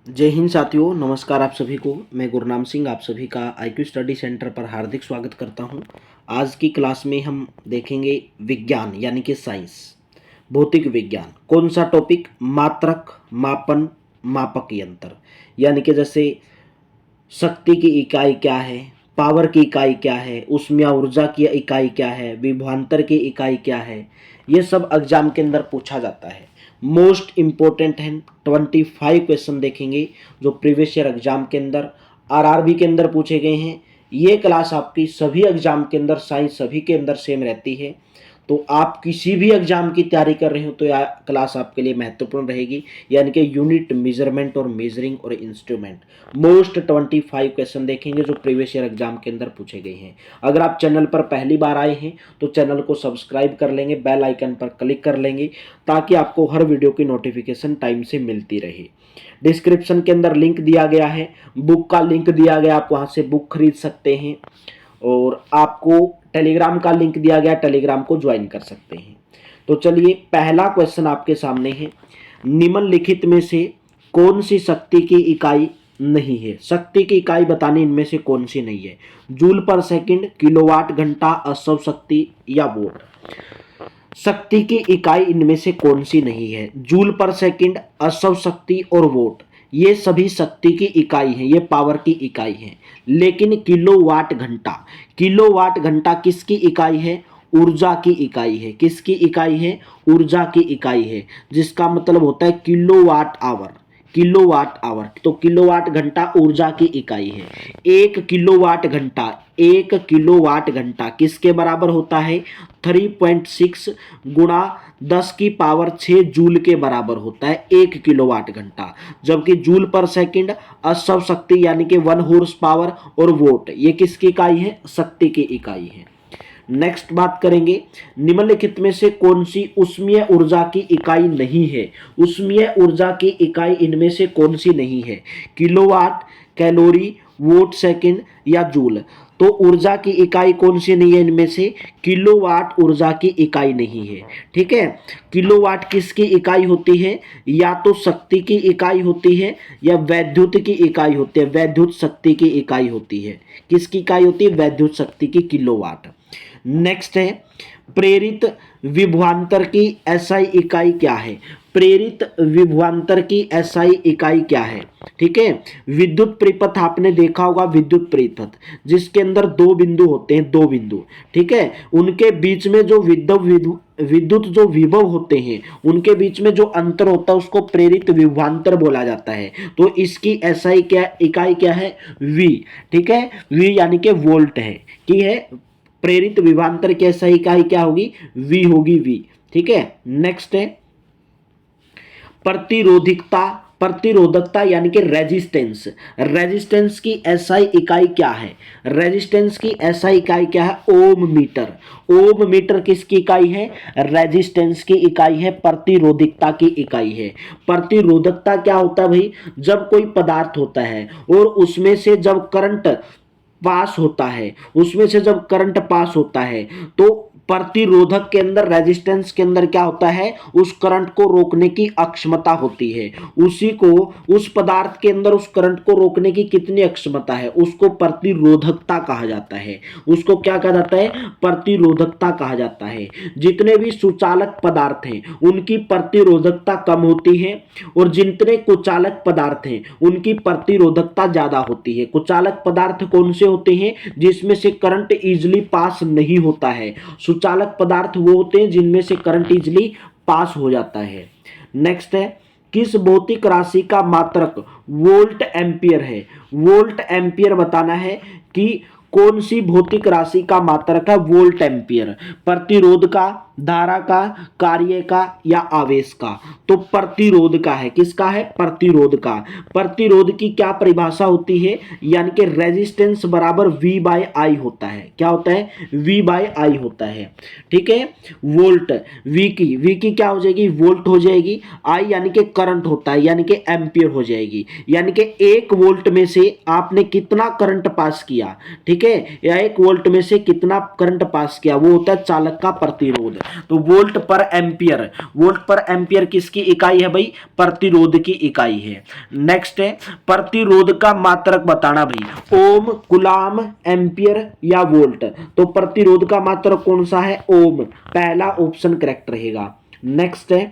जय हिंद साथियों, नमस्कार आप सभी को। मैं गुरनाम सिंह आप सभी का IQ स्टडी सेंटर पर हार्दिक स्वागत करता हूं। आज की क्लास में हम देखेंगे विज्ञान यानी कि साइंस, भौतिक विज्ञान। कौन सा टॉपिक? मात्रक, मापन, मापक यंत्र। यानी कि जैसे शक्ति की इकाई क्या है, पावर की इकाई क्या है, ऊष्मीय ऊर्जा की इकाई क्या है, विभवांतर की इकाई क्या है, ये सब एग्जाम के अंदर पूछा जाता है। मोस्ट इम्पोर्टेंट है। 25 क्वेश्चन देखेंगे जो प्रीवियस ईयर एग्जाम के अंदर, RRB के अंदर पूछे गए हैं। ये क्लास आपकी सभी एग्जाम के अंदर, साइंस सभी के अंदर सेम रहती है। तो आप किसी भी एग्जाम की तैयारी कर रहे हो तो यह क्लास आपके लिए महत्वपूर्ण रहेगी। यानी कि यूनिट, मेजरमेंट और मेजरिंग और इंस्ट्रूमेंट, मोस्ट 25 क्वेश्चन देखेंगे जो प्रीवियस ईयर एग्जाम के अंदर पूछे गए हैं। अगर आप चैनल पर पहली बार आए हैं तो चैनल को सब्सक्राइब कर लेंगे, बेल आइकन पर क्लिक कर लेंगे ताकि आपको हर वीडियो की नोटिफिकेशन टाइम से मिलती रहे। डिस्क्रिप्शन के अंदर लिंक दिया गया है, बुक का लिंक दिया गया, आप वहां से बुक खरीद सकते हैं। और आपको टेलीग्राम का लिंक दिया गया, टेलीग्राम को ज्वाइन कर सकते हैं। तो चलिए, पहला क्वेश्चन आपके सामने है। निम्नलिखित में से कौन सी शक्ति की इकाई नहीं है? शक्ति की इकाई बतानी, इनमें से कौन सी नहीं है? जूल पर सेकंड, किलोवाट घंटा, असौ शक्ति या वोल्ट। शक्ति की इकाई इनमें से कौन सी नहीं है? जूल पर सेकंड, असौ शक्ति और वोट, ये सभी शक्ति की इकाई हैं, ये पावर की इकाई हैं। लेकिन किलोवाट घंटा, किलोवाट घंटा किसकी इकाई है? ऊर्जा की इकाई है। किसकी इकाई है? ऊर्जा की इकाई है, जिसका मतलब होता है किलोवाट आवर। किलोवाट आवर, तो किलोवाट घंटा ऊर्जा की इकाई है। एक किलोवाट घंटा, एक किलोवाट घंटा किसके बराबर होता है? 3.6 गुणा 10 की पावर 6 जूल के बराबर होता है एक किलोवाट घंटा। जबकि जूल पर सेकंड असौ शक्ति यानी कि 1 हॉर्स पावर और वोट, ये किसकी इकाई है? शक्ति की इकाई है। नेक्स्ट बात करेंगे, निम्नलिखित में से कौन सी ऊष्मीय ऊर्जा की इकाई नहीं है? ऊष्मीय ऊर्जा की इकाई इनमें से कौन सी नहीं है? किलोवाट, कैलोरी, वोट सेकंड या जूल। तो ऊर्जा की इकाई कौन सी नहीं है इनमें से? किलोवाट ऊर्जा की इकाई नहीं है। ठीक है, किलोवाट किसकी इकाई होती है? या तो शक्ति की इकाई होती है या वैद्युत की इकाई होती है। वैद्युत शक्ति की इकाई होती है। किसकी इकाई होती है? वैद्युत शक्ति की, किलोवाट। नेक्स्ट है, प्रेरित विभवांतर की SI इकाई क्या है? प्रेरित विभवांतर की SI इकाई क्या है? ठीक है, विद्युत परिपथ आपने देखा होगा, विद्युत परिपथ जिसके अंदर दो बिंदु होते हैं, दो बिंदु। ठीक है, उनके बीच में जो विद्युत जो विभव होते हैं, उनके बीच में जो अंतर होता है उसको प्रेरित विभवांतर बोला जाता है। तो इसकी SI क्या इकाई क्या है? V। ठीक है, V यानी कि वोल्ट है, की है। प्रेरित विभवांतर की SI इकाई क्या होगी? V होगी, V। ठीक है, नेक्स्ट है प्रतिरोधिकता, प्रतिरोधकता यानी कि रेजिस्टेंस। रेजिस्टेंस की SI इकाई क्या है? रेजिस्टेंस की SI इकाई क्या है? ओम मीटर। ओम मीटर किसकी इकाई है? रेजिस्टेंस की इकाई है, प्रतिरोधिकता की इकाई है। प्रतिरोधकता क्या होता है भाई? जब कोई पदार्थ होता है और उसमें से जब करंट पास होता है, उसमें से जब करंट पास होता है तो प्रतिरोधक के अंदर, रेजिस्टेंस के अंदर क्या होता है? उस करंट को रोकने की अक्षमता होती है। उसी को, उस पदार्थ के अंदर उस करंट को रोकने की कितनी अक्षमता है, उसको प्रतिरोधकता कहा जाता है। उसको क्या कहा जाता है? प्रतिरोधकता कहा जाता है। जितने भी सुचालक पदार्थ हैं उनकी प्रतिरोधकता कम होती है और जितने कुचालक पदार्थ हैं उनकी प्रतिरोधकता ज्यादा होती है। कुचालक पदार्थ कौन से होते हैं? जिसमें से करंट इजिली पास नहीं होता है। सुचालक पदार्थ वो होते हैं जिनमें से करंट इजिली पास हो जाता है। नेक्स्ट है, किस भौतिक राशि का मात्रक वोल्ट एम्पियर है? वोल्ट एम्पियर बताना है कि कौन सी भौतिक राशि का मात्रक है वोल्ट एम्पियर? प्रतिरोध का, धारा का, कार्य का या आवेश का? तो प्रतिरोध का है। किसका है? प्रतिरोध का। प्रतिरोध की क्या परिभाषा होती है? यानी कि रेजिस्टेंस बराबर V बाय I होता है। क्या होता है? V बाय I होता है। ठीक है, वोल्ट, V की क्या हो जाएगी? वोल्ट हो जाएगी। I यानी कि करंट होता है, यानी कि एम्पियर हो जाएगी। यानी कि 1 वोल्ट में से आपने कितना करंट पास किया, ठीक ठीक है, या 1 वोल्ट में से कितना करंट पास किया, वो होता है चालक का प्रतिरोध। तो वोल्ट पर एम्पियर, वोल्ट पर एम्पियर किसकी इकाई है भाई, प्रतिरोध की इकाई है। नेक्स्ट है प्रतिरोध का मात्रक बताना भाई, ओम, कुलाम, एम्पियर या वोल्ट। तो प्रतिरोध का मात्रक कौन सा है, ओम, पहला ऑप्शन करेक्ट रहेगा। नेक्स्ट है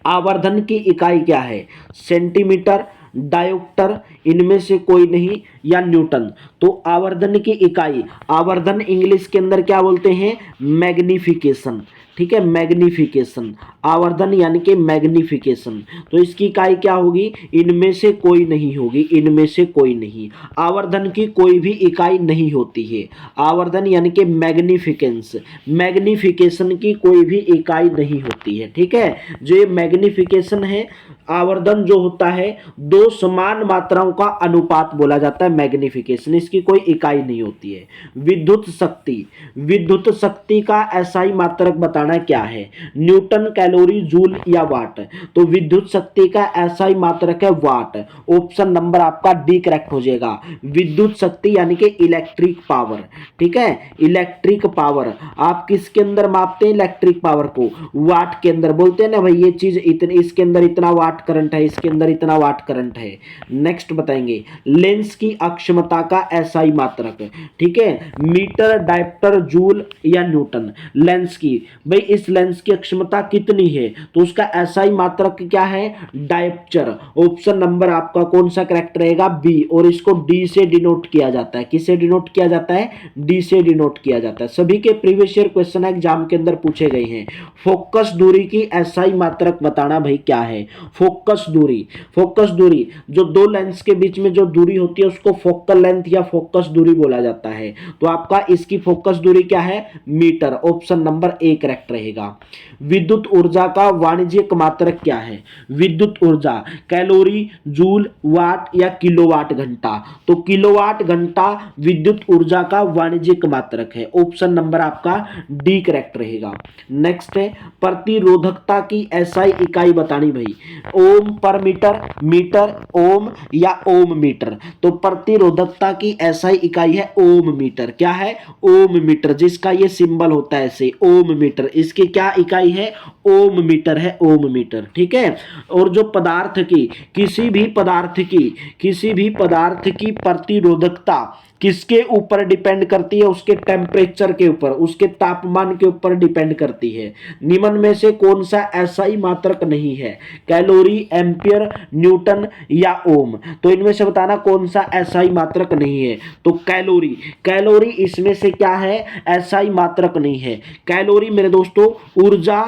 आवर्धन की इकाई क्या है, सेंटीमीटर, डायोप्टर, इनमें से कोई नहीं, या न्यूटन। तो आवर्धन की इकाई, आवर्धन इंग्लिश के अंदर क्या बोलते हैं, मैग्निफिकेशन, ठीक है, मैग्निफिकेशन, आवर्धन यानी कि मैग्निफिकेशन। तो इसकी इकाई क्या होगी, इनमें से कोई नहीं होगी, इनमें से कोई नहीं। आवर्धन की कोई भी इकाई नहीं होती है, आवर्धन यानी कि मैग्निफिकेंस, मैग्निफिकेशन की कोई भी इकाई नहीं होती है, ठीक है। जो ये मैग्निफिकेशन है, आवर्धन जो होता है दो समान मात्राओं का अनुपात बोला जाता है मैग्निफिकेशन, इसकी कोई इकाई नहीं होती है। विद्युत शक्ति, विद्युत शक्ति का एसआई मात्रक बताना क्या है, न्यूटन, कैलोरी, जूल या वाट। तो विद्युत शक्ति का एसआई मात्रक है वाट, ऑप्शन नंबर आपका डी करेक्ट हो जाएगा। विद्युत शक्ति यानी कि इलेक्ट्रिक पावर, ठीक है, इलेक्ट्रिक पावर आप किसके अंदर मापते हैं, इलेक्ट्रिक पावर को वाट के अंदर बोलते हैं ना भाई, ये चीज इतने, इसके अंदर इतना वाट करंट है, इसके अंदर इतना वाट करंट है। नेक्स्ट बताएंगे लेंस की अक्षमता का एसआई मात्रक, ठीक है, मीटर, डायप्टर, जूल या न्यूटन। लेंस की भाई, इस लेंस की अक्षमता कितनी है, तो उसका एसआई मात्रक क्या है, डायप्चर, ऑप्शन नंबर आपका कौन सा करेक्ट रहेगा, बी। और इसको डी से डिनोट किया जाता है, किससे डिनोट किया जाता है, डी से डिनोट किया जाता है। सभी के प्रीवियस ईयर क्वेश्चन एग्जाम के अंदर पूछे गए हैं। फोकस दूरी की एसआई मात्रक बताना भाई क्या है, फोकस दूरी, फोकस दूरी जो दो लेंस के बीच में जो दूरी होती है उसको फोकल लेंथ या फोकस दूरी बोला जाता है। तो आपका इसकी फोकस दूरी क्या है, meter, option number A correct रहेगा। विद्युत ऊर्जा का वाणिज्यिक मात्रक क्या है, विद्युत ऊर्जा कैलोरी, जूल, वाट या किलोवाट घंटा। तो किलोवाट घंटा विद्युत ऊर्जा का वाणिज्यिक मात्रक है, ऑप्शन नंबर आपका डी करेक्ट रहेगा। नेक्स्ट है प्रतिरोधकता की एसआई इकाई बतानी भाई, ओम पर मीटर, मीटर, ओम या ओम मीटर। तो प्रतिरोधकता की एसआई इकाई है ओम मीटर, क्या है, ओम मीटर, जिसका ये सिंबल होता है ऐसे ओम मीटर, इसकी क्या इकाई है, ओम मीटर है, ओम मीटर, ठीक है। और जो पदार्थ की, किसी भी पदार्थ की, किसी भी पदार्थ की प्रतिरोधकता किसके ऊपर डिपेंड करती है, उसके टेम्परेचर के ऊपर, उसके तापमान के ऊपर डिपेंड करती है। निम्न में से कौन सा एसआई मात्रक नहीं है, कैलोरी, एम्पियर, न्यूटन या ओम। तो इनमें से बताना कौन सा एसआई मात्रक नहीं है। तो कैलोरी, कैलोरी इसमें से क्या है, एसआई मात्रक नहीं है। कैलोरी मेरे दोस्तों ऊर्जा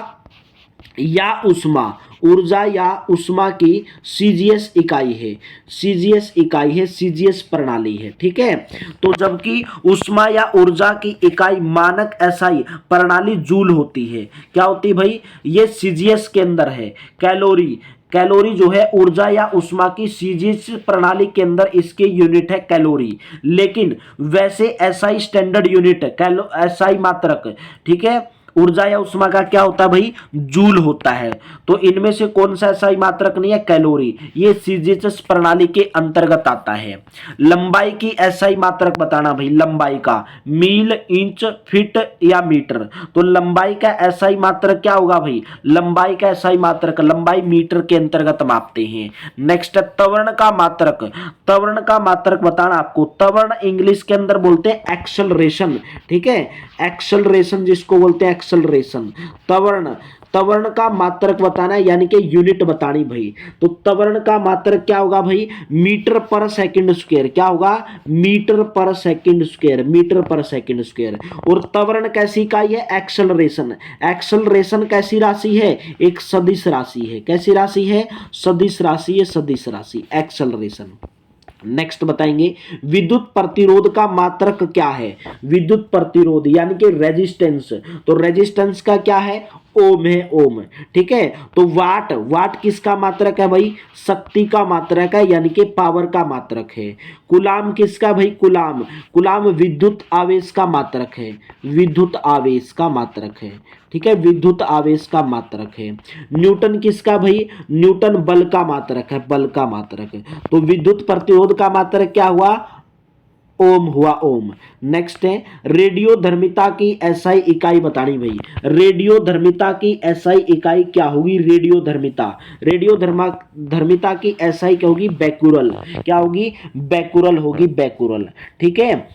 या उष्मा, ऊर्जा या उष्मा की सीजीएस इकाई है, सीजीएस इकाई है, सीजीएस प्रणाली है, ठीक है। तो जबकि उष्मा या ऊर्जा की इकाई मानक एसआई प्रणाली जूल होती है, क्या होती है भाई, ये सीजीएस के अंदर है। कैलोरी, कैलोरी जो है ऊर्जा या उष्मा की सीजीएस प्रणाली के अंदर इसके यूनिट है कैलोरी, लेकिन वैसे एसआई स्टैंडर्ड यूनिट एसआई मात्रक, ठीक है, ऊर्जा या उष्मा का क्या होता है भाई, जूल होता है। तो इनमें से कौन सा एसआई मात्रक नहीं है, कैलोरी, ये सीजीएस प्रणाली के अंतर्गत आता है। लंबाई की एसआई मात्रक बताना भाई, लंबाई का, मील, इंच, फीट या मीटर। तो लंबाई का एसआई मात्रक क्या होगा भाई, लंबाई का एसआई मात्रक, लंबाई मीटर के अंतर्गत मापते हैं। नेक्स्ट है त्वरण का मात्रक, त्वरण का मात्रक बताना आपको, त्वरण इंग्लिश के अंदर बोलते हैं एक्सेलरेशन, ठीक है, एक्सेलरेशन जिसको बोलते हैं एक्सेलरेशन। त्वरण, त्वरण का मात्रक बताना है यानी कि यूनिट बतानी भाई। तो त्वरण का मात्रक क्या होगा भाई, मीटर पर सेकंड स्क्वायर, क्या होगा, मीटर पर सेकंड स्क्वायर, मीटर पर सेकंड स्क्वायर। और त्वरण कैसी इकाई है, एक्सेलरेशन, एक्सेलरेशन कैसी राशि है, एक सदिश राशि है, कैसी राशि है, सदिश राशि है, सदिश राशि, एक्सेलरेशन। नेक्स्ट बताएंगे विद्युत प्रतिरोध का मात्रक क्या है, विद्युत प्रतिरोध यानी कि रेजिस्टेंस। तो रेजिस्टेंस का क्या है, ओम है, ओम, ठीक है। तो वाट, वाट किसका मात्रक है भाई, शक्ति का मात्रक है यानी कि पावर का मात्रक है। कुलाम किसका भाई, कुलाम, कुलाम विद्युत आवेश का मात्रक है, विद्युत आवेश का मात्रक है, ठीक है, विद्युत आवेश का मात्रक है। न्यूटन किसका भाई, न्यूटन बल का मात्रक है, बल का मात्रक है। तो विद्युत प्रतिरोध का मात्रक क्या हुआ, ओम हुआ ओम। नेक्स्ट है रेडियो धर्मिता की एसआई इकाई बतानी भाई। रेडियो धर्मिता की एसआई इकाई क्या होगी? रेडियो धर्मिता। रेडियो धर्मिता की एसआई क्या होगी? बैकुरल। क्या होगी? बैकुरल होगी, बैकुरल। ठीक है,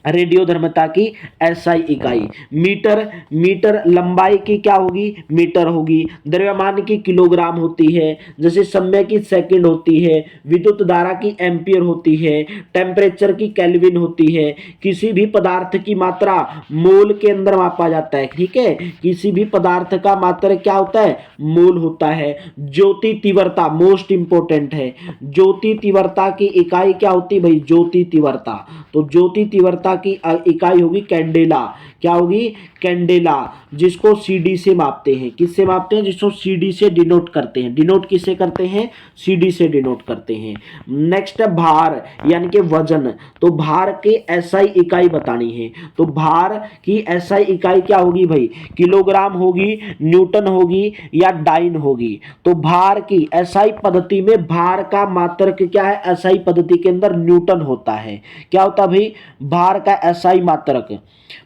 रेडियो धर्मिता की एसआई इकाई। मीटर, मीटर लंबाई की क्या होगी? मीटर होगी। द्रव्यमान की किलोग्राम होती है, जैसे समय की सेकंड होती है, विद्युत धारा की एम्पियर होती है, टेम्परेचर की केल्विन होती है। किसी भी पदार्थ की मात्रा मोल के अंदर मापा जाता है। ठीक है, किसी भी पदार्थ का मात्रा क्या होता है? मोल होता है। ज्योति तीव्रता मोस्ट इंपोर्टेंट है। ज्योति तीव्रता की इकाई क्या होती है भाई? ज्योति तीव्रता। तो ज्योति तीव्रता की इकाई होगी कैंडेला। क्या होगी? कैंडेला, जिसको सीडी से मापते हैं। किससे मापते हैं? जिसको सीडी से डिनोट करते हैं। डिनोट किससे करते हैं? सीडी से डिनोट करते हैं। नेक्स्ट है भार यानी कि वजन। तो भार की एसआई इकाई बतानी है। तो भार की एसआई इकाई क्या होगी भाई? किलोग्राम होगी, न्यूटन होगी या डाइन होगी। तो भार की एसआई पद्धति में भार का मात्रक क्या है? एसआई पद्धति के अंदर न्यूटन होता है। क्या होता है भाई? भार का एसआई मात्रक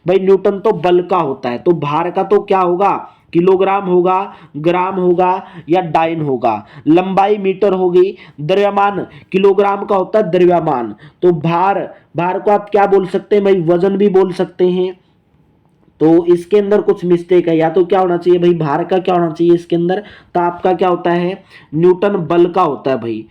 भाई न्यूटन तो बल का होता है, तो भार का तो क्या होगा? किलोग्राम होगा, ग्राम होगा या डाइन होगा। लंबाई मीटर होगी। द्रव्यमान किलोग्राम का होता है द्रव्यमान। तो भार, भार को आप क्या बोल सकते हैं भाई? वजन भी बोल सकते हैं। तो इसके अंदर कुछ मिस्टेक है, या तो क्या होना चाहिए भाई? भार का क्या होना चाहिए इसके अंदर? तो आपका क्या होता है? न्यूटन बल का होता है भाई।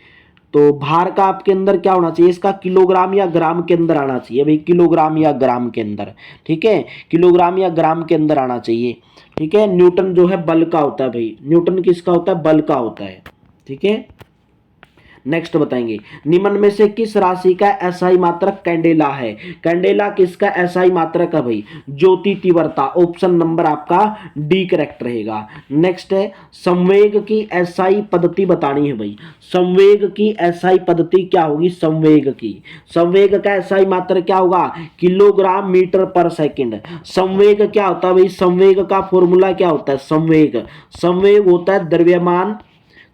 तो भार का आपके अंदर क्या होना चाहिए? इसका किलोग्राम या ग्राम के अंदर आना चाहिए भाई, किलोग्राम या ग्राम के अंदर। ठीक है, किलोग्राम या ग्राम के अंदर आना चाहिए। ठीक है, न्यूटन जो है बल का होता है भाई। न्यूटन किसका होता है? बल का होता है। ठीक है, नेक्स्ट बताएंगे निम्न में से किस राशि का एसआई मात्रक कैंडेला है? कैंडेला किसका एसआई मात्रक है भाई? ज्योति तीव्रता। ऑप्शन नंबर आपका डी करेक्ट रहेगा। नेक्स्ट है संवेग की एसआई पद्धति बतानी है भाई। संवेग की एसआई पद्धति क्या होगी? संवेग की, संवेग का एसआई मात्रक क्या होगा? किलोग्राम मीटर पर सेकंड। संवेग क्या होता है भाई? संवेग का फॉर्मूला क्या होता है? संवेग, संवेग होता है द्रव्यमान,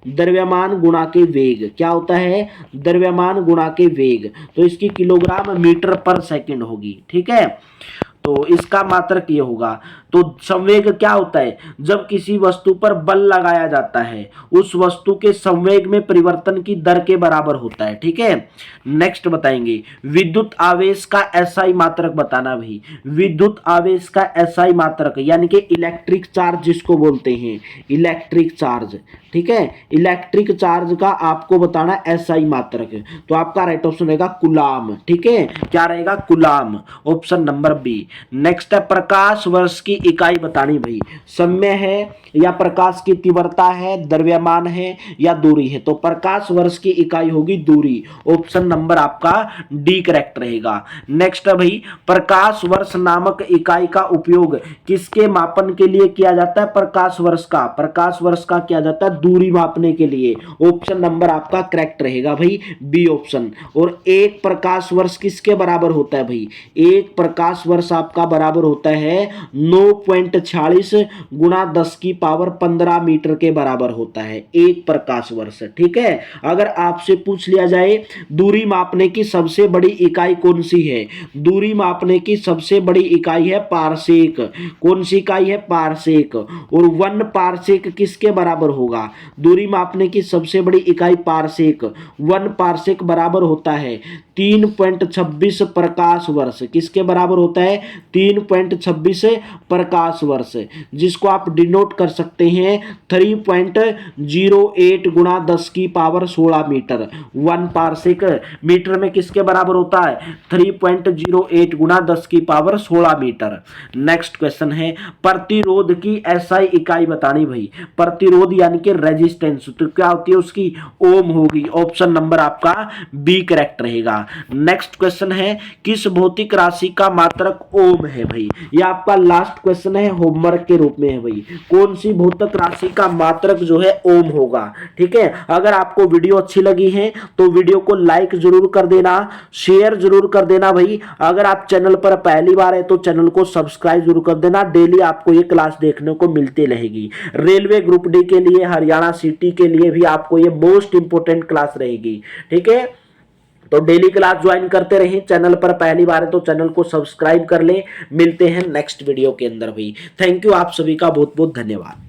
द्रव्यमान गुणा के वेग। क्या होता है? द्रव्यमान गुणा के वेग। तो इसकी किलोग्राम मीटर पर सेकंड होगी। ठीक है, तो इसका मात्रक ये होगा। तो संवेग क्या होता है? जब किसी वस्तु पर बल लगाया जाता है, उस वस्तु के संवेग में परिवर्तन की दर के बराबर होता है। ठीक है, नेक्स्ट बताएंगे विद्युत आवेश का एसआई मात्रक बताना भाई। विद्युत आवेश का एसआई मात्रक यानी कि इलेक्ट्रिक चार्ज जिसको बोलते हैं, इलेक्ट्रिक चार्ज। ठीक है, इलेक्ट्रिक चार्ज का आपको बताना एसआई मात्रक। तो आपका राइट ऑप्शन रहेगा कूलाम। ठीक है, क्या रहेगा? Coulomb, option number B. Next है प्रकाश वर्ष की इकाई बतानी भाई। समय है या प्रकाश की तीव्रता है, द्रव्यमान है या दूरी है? तो प्रकाश वर्ष की इकाई होगी दूरी। ऑप्शन नंबर आपका डी करेक्ट रहेगा। नेक्स्ट है भाई प्रकाश वर्ष नामक इकाई का उपयोग किसके मापन के लिए किया जाता है? प्रकाश वर्ष का, प्रकाश वर्ष का किया जाता है दूरी मापने के लिए। ऑप्शन नंबर आपका करेक्ट रहेगा भाई, बी ऑप्शन। और एक प्रकाश वर्ष किसके बराबर होता है भाई? एक प्रकाश वर्ष आपका बराबर होता है 9.46 गुणा 10 की पावर 15 मीटर के बराबर होता है एक प्रकाश वर्ष। ठीक है, अगर आपसे पूछ लिया जाए दूरी मापने की सबसे बड़ी इकाई कौन सी है? दूरी मापने की सबसे बड़ी इकाई है पारसेक। कौन सी इकाई है? पारसेक। और 1 पारसेक किसके बराबर होगा? दूरी मापने की सबसे बड़ी इकाई पारसेक। 1 पारसेक बराबर होता है 3.26 प्रकाश वर्ष। किसके बराबर होता है? 3.26 प्रकाश वर्ष, जिसको आप डिनोट कर सकते हैं 3.08 गुणा 10 की पावर 16 मीटर। 1 पारसेक मीटर में किसके बराबर होता है? 3.08 गुणा 10 की पावर 16 मीटर। नेक्स्ट क्वेश्चन है प्रतिरोध की एसआई इकाई बतानी भाई। प्रतिरोध यानी कि रेजिस्टेंस, तो क्या होती है उसकी? ओम होगी। ऑप्शन नंबर आपका बी करेक्ट रहेगा। नेक्स्ट क्वेश्चन है किस भौतिक राशि का मात्रक ओम है भाई? ये आपका लास्ट क्वेश्चन है, होमवर्क के रूप में है भाई। कौन सी भौतिक राशि का मात्रक जो है ओम होगा? ठीक है, अगर आपको वीडियो अच्छी लगी है तो वीडियो को लाइक जरूर कर देना, शेयर जरूर कर देना भाई। अगर आप चैनल पर पहली बार है तो चैनल को सब्सक्राइब जरूर कर देना। डेली आपको ये क्लास देखने को मिलती रहेगी। रेलवे ग्रुप डी के लिए, हरियाणा सिटी के लिए भी आपको ये मोस्ट इंपोर्टेंट क्लास रहेगी। ठीक है, तो डेली क्लास ज्वाइन करते रहें। चैनल पर पहली बार है तो चैनल को सब्सक्राइब कर लें। मिलते हैं नेक्स्ट वीडियो के अंदर भी। थैंक यू, आप सभी का बहुत बहुत धन्यवाद।